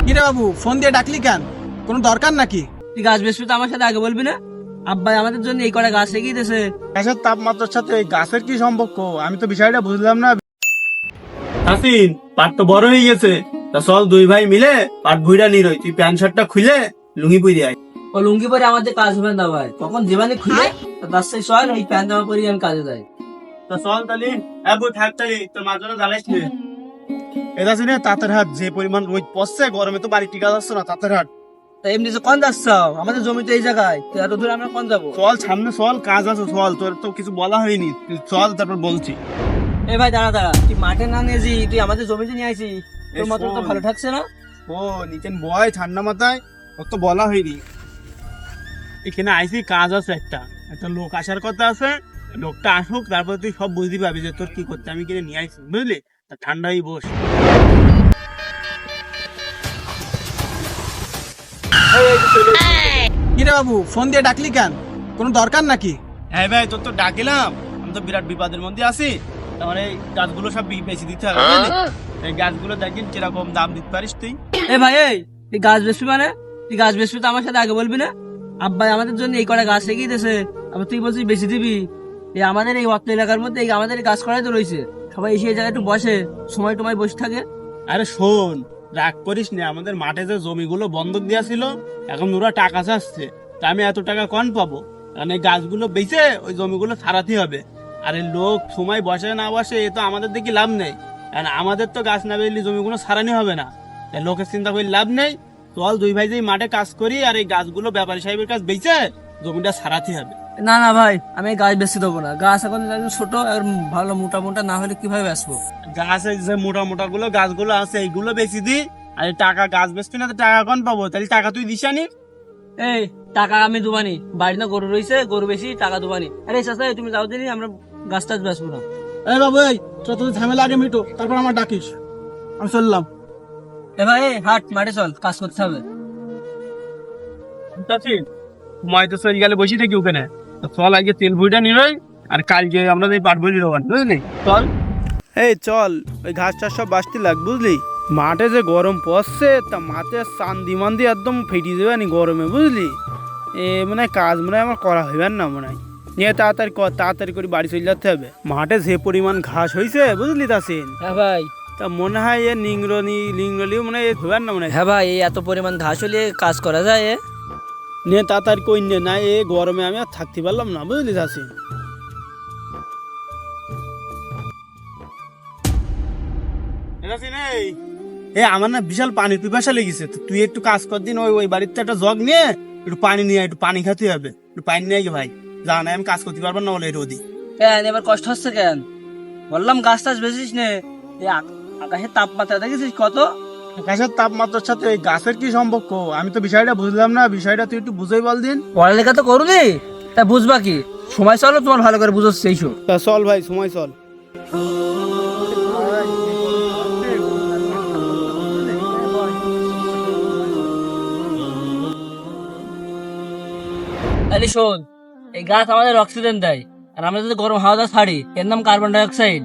কিরে বাবু, ফোন দিয়ে ডাকলি কেন? কোনো দরকার নাকি? তুই গাছ বেচবি তো আমার সাথে আগে বলবি না? আব্বাই আমাদের জন্য এই কটা গাছ এগিয়ে দিয়েছে। গ্যাসের তাপমাত্রার সাথে এই গাছের কি সম্পর্ক? আমি তো বিষয়টা বুঝলাম না। হাসিন, পাট তো বড় হয়ে গেছে, তা চল দুই ভাই মিলে পাট ভুইরা নিরই। তুই প্যান্ট শার্টটা খুলে লুঙ্গি পরে আয়। ও লুঙ্গি পরে আমাদের কাজ হবে না ভাই, কখন জীবানি খুলে তার সেই সয় ওই প্যান্ট জামা পরে আমি কাজে যাই। তা চল তালি, এবু থাক তালি, তোর মার জন্য জ্বালাইস নে। এটা শুনে তাঁতের হাট যে পরিমাণ রোদ পড়ছে, গরমে তো বাড়ি টিকা যাচ্ছে না। তাঁতের হাট তা এমনি তো কোন যাচ্ছ? আমাদের জমি তো এই জায়গায়, তো এত দূরে আমরা কোন যাবো? চল, সামনে চল, কাজ আছে, চল। তোর তো কিছু বলা হয়নি, তুই চল, তারপর বলছি। এ ভাই দাঁড়া দাঁড়া, তুই মাঠে না নিয়ে যাই, তুই আমাদের জমিতে নিয়ে আইসি। তোর মতো তো শোন। ভালো থাকছে না। ও নিতেন বয় ঠান্ডা মাথায়, ওর তো বলা হয়নি। এখানে আইসি, কাজ আছে, একটা একটা লোক আসার কথা আছে। লোকটা আসুক, তারপর তুই সব বুঝতে পারবি যে তোর কি করতে আমি কিনে নিয়ে আইসি, বুঝলি? তা ঠান্ডাই বস। কিরে বাবু, ফোন দিয়ে ডাকলি কেন? কোনো দরকার নাকি? হ্যাঁ ভাই, তোর তো ডাকিলাম, আমি তো বিরাট বিপদের মধ্যে আছি। তাহলে এই গাছগুলো সব বেশি দিতে হবে, বুঝলি? এই গাছগুলো দেখিন কিরকম দাম দিতে পারিস তুই। এ ভাই এই, তুই গাছ বেচবি মানে? তুই গাছ বেচবি তো আমার সাথে আগে বলবি না? আব্বাই আমাদের জন্য এই কটা গাছ এগিয়ে দিয়েছে, আবার তুই বলছিস বেশি দিবি? এই আমাদের এই অত্র এলাকার মধ্যে এই আমাদের এই গাছ করাই তো রয়েছে, সবাই এসে এই জায়গায় একটু বসে, সময় টময় বসে থাকে। আরে শোন, রাগ করিস না। আমাদের মাঠে যে জমিগুলো বন্ধক দেওয়া ছিল, এখন ওরা টাকা চাচ্ছে। তা আমি এত টাকা কন পাবো? কারণ এই গাছগুলো বেচে ওই জমিগুলো ছাড়াতে হবে। আরে লোক সময় বসে না বসে, এ তো আমাদের দেখি লাভ নেই। কারণ আমাদের তো গাছ না বেরলে জমিগুলো ছাড়ানি হবে না। তাই লোকের চিন্তা করে লাভ নেই। চল দুই ভাই যে মাঠে কাজ করি, আর এই গাছগুলো ব্যাপারী সাহেবের কাছে বেচে জমিটা ছাড়াতে হবে। না না ভাই, আমি এই গাছ বেচতে দেবো না। গাছ এখন একদম ছোট আর ভালো মোটা মোটা না হলে কিভাবে বেচবো? গাছের যে মোটা মোটা গুলো গাছগুলো আছে, এইগুলো বেশি দি। আর এই টাকা, গাছ বেচবি না তো টাকা কন পাবো? তাহলে টাকা তুই দিস আনি। এই টাকা আমি দুবানি, বাড়ি না গরু রয়েছে, গরু বেশি, টাকা দুবানি। আরে চাচা তুমি যাও দিনি, আমরা গাছ টাছ বেচবো না। এই বাবু, এই চল, তোর ঝামেলা আগে মিটো, তারপর আমার ডাকিস। আমি চললাম। এ ভাই এই, হাট মাঠে চল, কাজ করতে হবে। সময় তো চলে গেলে বসে থাকি ওখানে। তো চল আজকে তেল ভুইটা নিরই, আর কালকে আমরা এই পাট বই নিরবান, বুঝলি? চল। এই চল, ওই ঘাস টাস সব বাঁচতে লাগ, বুঝলি? মাঠে যে গরম পড়ছে, তা মাঠে চান্দি মান্দি একদম ফেটে যাবে নি গরমে, বুঝলি? মনে হয় কাজ মনে হয় আমার করা হইবে না, মনে হয়। নিয়ে তাড়াতাড়ি করে বাড়ি চলে যেতে হবে। মাঠে যে পরিমাণ ঘাস হয়েছে, বুঝলি তাসিন? হ্যাঁ ভাই। তা মনে হয় লিঙ্গলি মনে হয় হইবার না, মনে হয়। হ্যাঁ ভাই, এই এত পরিমাণ ঘাস হলে কাজ করা যায়? নিয়ে তাড়াতাড়ি কই নে, না এ গরমে আমি আর থাকতে পারলাম না, বুঝলি তাসিন? আমার না বিশাল পানি পিপাসা লেগেছে। তো তুই একটু কাজ কর দিন, ওই বাড়িতে একটা জগ নিয়ে একটু পানি নিয়ে, একটু পানি খেতে হবে। একটু পানি নিয়ে আয় ভাই, যা না আমি কাজ করতে পারবো না বলে রোদি। কেন এবার কষ্ট হচ্ছে কেন? বললাম গাছ টাছ বেশিস নে। এই আকাশের তাপমাত্রা দেখেছিস কত? আকাশের তাপমাত্রার সাথে এই গাছের কি সম্পর্ক? আমি তো বিষয়টা বুঝলাম না। বিষয়টা তুই একটু বুঝাই বল দিন। পড়ালেখা তো করবি, তা বুঝবা কি? সময় চলো, তোমার ভালো করে বুঝোচ্ছি এইসব। তা চল ভাই, সময় চল। আরে শোন, এই গাছ আমাদের অক্সিজেন দেয়, আর আমরা যদি গরম হাওয়া ছাড়ি, এর নাম কার্বন ডাই অক্সাইড।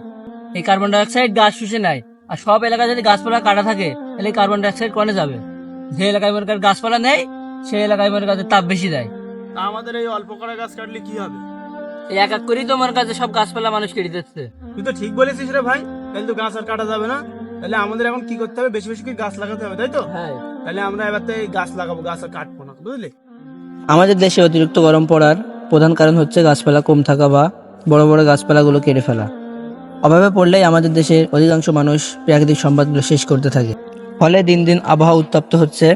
এই কার্বন ডাই অক্সাইড গাছ শুষে নেয়। আর সব এলাকায় যদি গাছপালা কাটা থাকে, তাহলে কার্বন ডাই অক্সাইড কমে যাবে। যে এলাকায় মনে করেন গাছপালা নেই, সেই এলাকায় মনে করেন তাপ বেশি দেয়। তা আমাদের এই অল্প করা গাছ কাটলে কি হবে? এই এক এক করেই তো মনে কাছে সব গাছপালা মানুষ কেটে দিচ্ছে। তুই তো ঠিক বলেছিস রে ভাই। তাহলে তো গাছ আর কাটা যাবে না। তাহলে আমাদের এখন কি করতে হবে? বেশি বেশি করে গাছ লাগাতে হবে, তাই তো? হ্যাঁ, তাহলে আমরা এবার থেকে গাছ লাগাবো, গাছ আর কাটবো না, বুঝলি? আমাদের দেশে অতিরিক্ত গরম পড়ার প্রধান কারণ হচ্ছে গাছপালা কম থাকা বা বড় বড় গাছপালাগুলো কেটে ফেলা। অভাবে পড়লেই আমাদের দেশের অধিকাংশ মানুষ প্রাকৃতিক সম্পদগুলো শেষ করতে থাকে। ফলে দিন দিন আবহাওয়া উত্তপ্ত হচ্ছে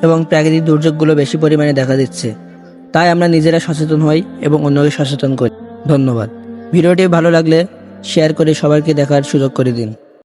এবং প্রাকৃতিক দুর্যোগগুলো বেশি পরিমাণে দেখা দিচ্ছে। তাই আমরা নিজেরা সচেতন হই এবং অন্যকে সচেতন করি। ধন্যবাদ। ভিডিওটি ভালো লাগলে শেয়ার করে সবাইকে দেখার সুযোগ করে দিন।